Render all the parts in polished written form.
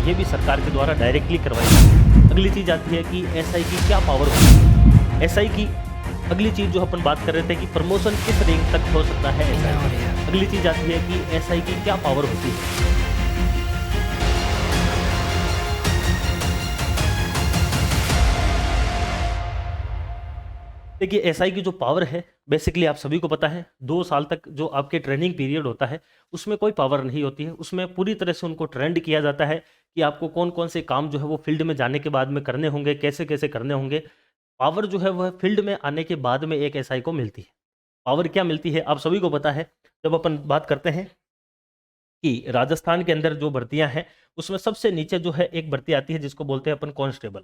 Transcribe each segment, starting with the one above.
ये भी सरकार के द्वारा डायरेक्टली करवाई जाती है। अगली चीज़ आती है कि एसआई की क्या पावर होती है। एसआई की अगली चीज़ जो अपन बात कर रहे थे कि प्रमोशन किस रैंक तक हो सकता है एसआई। अगली चीज़ आती है कि एसआई की क्या पावर होती है। देखिए एसआई की जो पावर है बेसिकली आप सभी को पता है 2 साल तक जो आपके ट्रेनिंग पीरियड होता है उसमें कोई पावर नहीं होती है। उसमें पूरी तरह से उनको ट्रेंड किया जाता है कि आपको कौन कौन से काम जो है वो फील्ड में जाने के बाद में करने होंगे, कैसे कैसे करने होंगे। पावर जो है वह फील्ड में आने के बाद में एक एसआई को मिलती है। पावर क्या मिलती है आप सभी को पता है। जब अपन बात करते हैं कि राजस्थान के अंदर जो भर्तियां हैं उसमें सबसे नीचे जो है एक भर्ती आती है जिसको बोलते हैं अपन कांस्टेबल।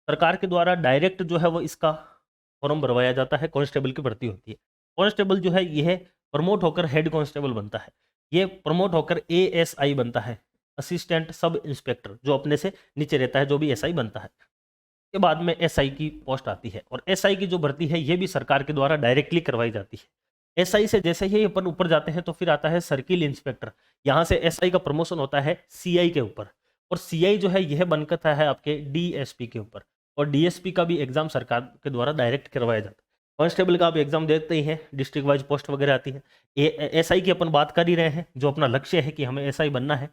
सरकार के द्वारा डायरेक्ट जो है वो इसका फॉर्म भरवाया जाता है, कांस्टेबल की भर्ती होती है। कांस्टेबल जो है यह प्रमोट होकर हेड कांस्टेबल बनता है। ये प्रमोट होकर एएसआई बनता है, असिस्टेंट सब इंस्पेक्टर, जो अपने से नीचे रहता है जो भी एसआई बनता है। के बाद में एसआई की पोस्ट आती है और एसआई की जो भर्ती है ये भी सरकार के द्वारा डायरेक्टली करवाई जाती है। एसआई से जैसे ही अपन ऊपर जाते हैं तो फिर आता है सर्किल इंस्पेक्टर। यहाँ से एसआई का प्रमोशन होता है सीआई के ऊपर और सीआई जो है यह बनकर है आपके डीएसपी के ऊपर। और डीएसपी का भी एग्जाम सरकार के द्वारा डायरेक्ट करवाया जाता है। कांस्टेबल का आप एग्जाम देते ही हैं, डिस्ट्रिक्ट वाइज पोस्ट वगैरह आती है। एसआई की अपन बात कर ही रहे हैं जो अपना लक्ष्य है कि हमें एसआई बनना है।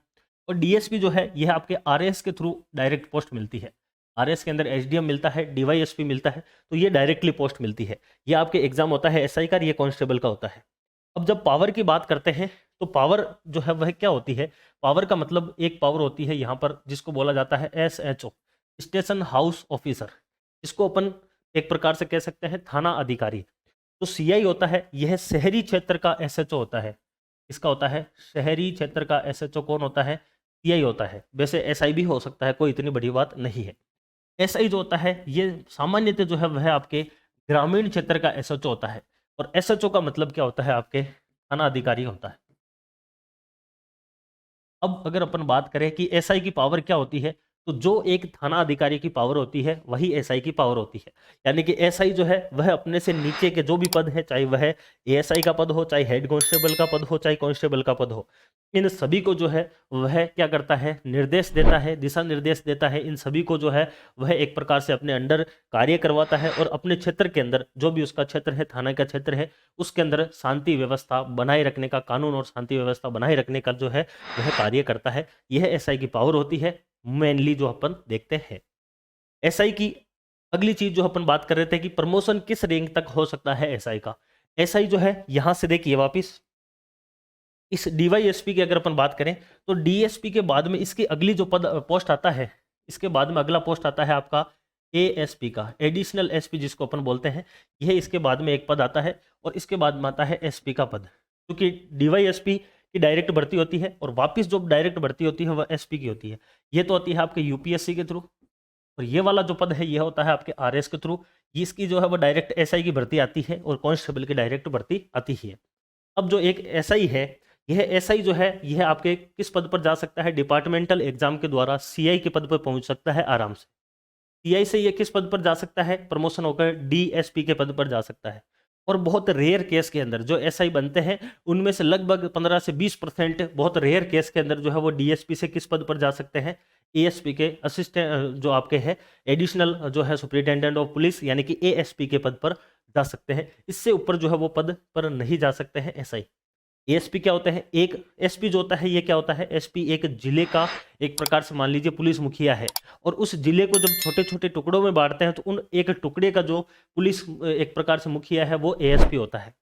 और डीएसपी जो है यह आपके आरएस के थ्रू डायरेक्ट पोस्ट मिलती है। आरएस के अंदर एसडीएम मिलता है, डीवाईएसपी मिलता है, तो ये डायरेक्टली पोस्ट मिलती है। ये आपके एग्जाम होता है एसआई का, ये कांस्टेबल का होता है। अब जब पावर की बात करते हैं तो पावर जो है वह क्या होती है। पावर का मतलब एक पावर होती है यहाँ पर जिसको बोला जाता है एसएचओ, स्टेशन हाउस ऑफिसर। इसको अपन एक प्रकार से कह सकते हैं थाना अधिकारी। तो सीआई होता है यह शहरी क्षेत्र का एसएचओ होता है। इसका होता है शहरी क्षेत्र का एसएचओ कौन होता है, सीआई होता है। वैसे एसआई भी हो सकता है, कोई इतनी बड़ी बात नहीं है। एसआई जो होता है ये सामान्यतः जो है वह आपके ग्रामीण क्षेत्र का एसएचओ होता है। और एसएचओ का मतलब क्या होता है, आपके थाना अधिकारी होता है। अब अगर अपन बात करें कि एसआई की पावर क्या होती है, तो जो एक थाना अधिकारी की पावर होती है वही एसआई की पावर होती है। यानी कि एसआई जो है वह अपने से नीचे के जो भी पद है, चाहे वह एएसआई का पद हो, चाहे हेड कांस्टेबल का पद हो, चाहे कांस्टेबल का पद हो, इन सभी को जो है वह क्या करता है, निर्देश देता है, दिशा निर्देश देता है। इन सभी को जो है वह एक प्रकार से अपने अंडर कार्य करवाता है और अपने क्षेत्र के अंदर जो भी उसका क्षेत्र है, थाना का क्षेत्र है, उसके अंदर शांति व्यवस्था बनाए रखने का, कानून और शांति व्यवस्था बनाए रखने का जो है वह कार्य करता है। यह एसआई की पावर होती है मेनली जो अपन देखते हैं। एसआई की अगली चीज जो अपन बात कर रहे थे कि प्रमोशन किस रैंक तक हो सकता है एसआई का। एसआई जो है यहां से देखिए वापिस इस डीवाईएसपी की अगर अपन बात करें तो डीएसपी के बाद में इसकी अगली जो पद पोस्ट आता है, इसके बाद में अगला पोस्ट आता है आपका एएसपी का, एडिशनल एसपी जिसको अपन बोलते हैं। यह इसके बाद में एक पद आता है और इसके बाद में आता है एसपी का पद, क्योंकि डीवाईएसपी की डायरेक्ट भर्ती होती है और वापस जो डायरेक्ट भर्ती होती है वह एसपी की होती है। ये तो होती है आपके यूपीएससी के थ्रू और ये वाला जो पद है यह होता है आपके आरएस के थ्रू। इसकी जो है वो डायरेक्ट एसआई की भर्ती आती है और कांस्टेबल की डायरेक्ट भर्ती आती ही है। अब जो एक एसआई है, यह एसआई जो है यह आपके किस पद पर जा सकता है, डिपार्टमेंटल एग्जाम के द्वारा सीआई के पद पर पहुंच सकता है आराम से। सीआई से ये किस पद पर जा सकता है, प्रमोशन होकर डीएसपी के पद पर जा सकता है। और बहुत रेयर केस के अंदर जो एसआई बनते हैं उनमें से लगभग 15 से 20% बहुत रेयर केस के अंदर जो है वो डीएसपी से किस पद पर जा सकते हैं, एएसपी के असिस्टेंट जो आपके है एडिशनल जो है सुपरिटेंडेंट ऑफ पुलिस यानी कि एएसपी के पद पर जा सकते हैं। इससे ऊपर जो है वो पद पर नहीं जा सकते हैं एसआई। एसपी क्या होता है, एक एसपी जो होता है ये क्या होता है, एसपी एक जिले का एक प्रकार से मान लीजिए पुलिस मुखिया है और उस जिले को जब छोटे छोटे टुकड़ों में बांटते हैं तो उन एक टुकड़े का जो पुलिस एक प्रकार से मुखिया है वो एएसपी होता है।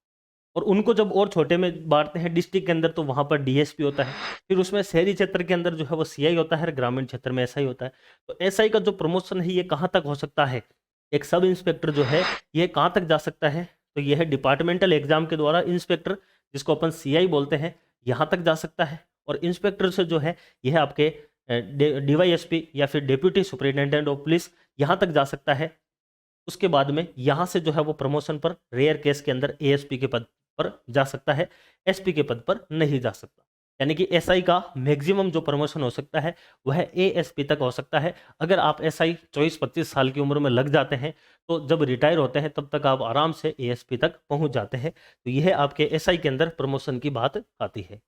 और उनको जब और छोटे में बांटते हैं डिस्ट्रिक्ट के अंदर तो वहां पर डीएसपी होता है। फिर उसमें शहरी क्षेत्र के अंदर जो है वो सीआई होता है और ग्रामीण क्षेत्र में एसआई होता है। तो एसआई का जो प्रमोशन है ये कहाँ तक हो सकता है, एक सब इंस्पेक्टर जो है ये कहाँ तक जा सकता है, तो यह है डिपार्टमेंटल एग्जाम के द्वारा इंस्पेक्टर जिसको अपन सीआई बोलते हैं यहाँ तक जा सकता है। और इंस्पेक्टर से जो है यह आपके डीवाईएसपी या फिर डेप्यूटी सुपरिटेंडेंट ऑफ पुलिस यहाँ तक जा सकता है। उसके बाद में यहाँ से जो है वो प्रमोशन पर रेयर केस के अंदर एएसपी के पद पर जा सकता है, एसपी के पद पर नहीं जा सकता। यानी कि एसआई का मैक्सिमम जो प्रमोशन हो सकता है वह एएसपी तक हो सकता है। अगर आप एसआई 24-25 साल की उम्र में लग जाते हैं तो जब रिटायर होते हैं तब तक आप आराम से एएसपी तक पहुंच जाते हैं। तो यह आपके एसआई के अंदर प्रमोशन की बात आती है।